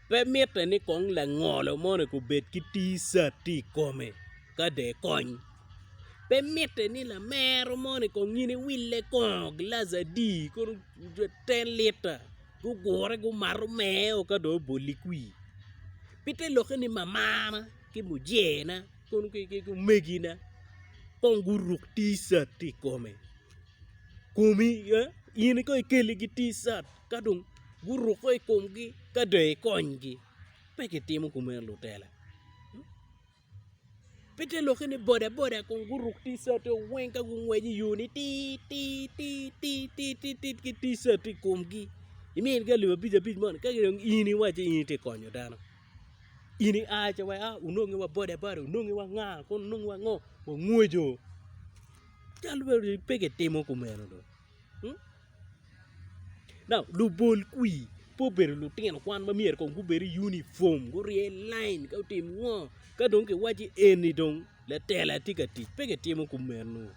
pe miete ni kong la ngolo mone ku bet ki t-shirt ti kome ka de kony pe miete ni la mero mone kong ngine wille kong glaza di kon 10 liter ku gore ku maru meo ka do boli kui pite loke ni mamana ki mujena kon ki megina kong guruk t-shirt ti kome kumi ini ko ikeli gi t-shirt kadung guruk ko ikumgi ka de konygi pe ki timo kumer lutela pite loke ni boda kong guruk t-shirt wenka gungweji yuni ti ki t-shirt ti kumgi imin ga liwa bija mon ka ini waje ini te konyo dano ini acha wa unongi wa boda unongi wa nga kon unongi wa ngo wa ngwejo talwe peke timo kumero do now lu bol kui po ber lu tien kwan ma mier kong ku beri uniform ku rie line ka tim ngo ka dong ke waji eni dong la tela tikati peke timo kumero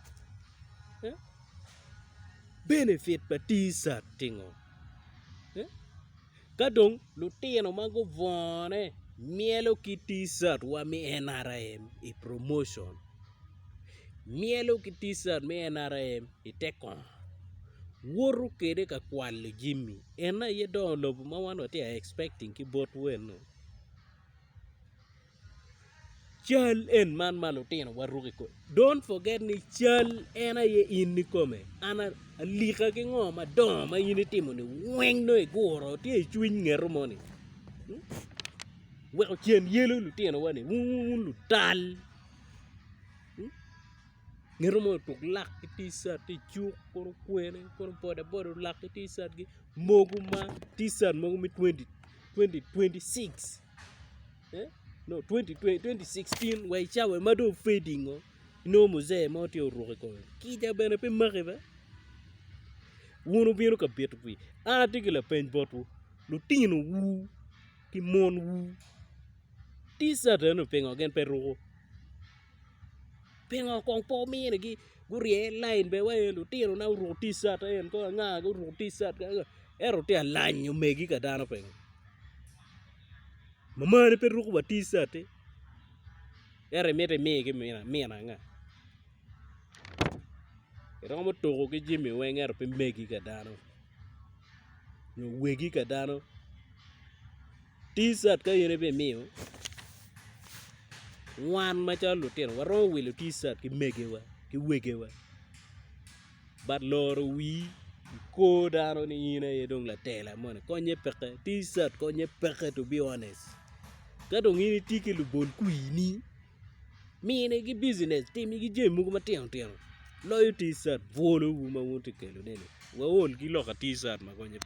benefit pa t-shirt tingo ka dong lu tien ma go vone mielo ki t-shirt wa mi NRM i promotion mielo ki t-shirt mi NRM i tekon woru kede ka kwal Jimmy ena ye do lob ma wan what are expecting ki bot wen chal en man malutino waruki ko don't forget ni chal ena ye in ni kome ana alika ki ngo ma do ma yini timo ni weng no igoro ti chwin ngero moni weko chien yelo lutino wani lu tal ngero mo tuk lak ki t-shirt ti chuk kono kwene kono boda lak ki t-shirt gi mogu ma t-shirt mogu mi 2026 no 2016 wai chawe mado fading no muzee mo ti oruke ko ki ja bene pe makeba wono bino ka betu pi article pen botu lutino wu ki mon wu t-shirt no pengo gen peruko pengo kong po mi ne gi gurie line be we lutino na ru t-shirt en ko nga go ru t-shirt ero ti alanyo megi ka dano pengo mama ne peruko ba t-shirt ere mete megi mina nga ero mo to ki Jimmy wenger pe megi ka dano no wegi ka dano t-shirt ka yene be miyo wan ma cha lutino waro wilo t-shirt ki megewa ki wegewa bat loro wi ko dano ni ina ye dong la tela mone konye peke t-shirt konye peke to be honest ka dong ini tiki lu bol kuini mine gi business timi gi jemu ko matino loyo t-shirt volo wu ma wonte kelo nene wa ol gi loka t-shirt ma konye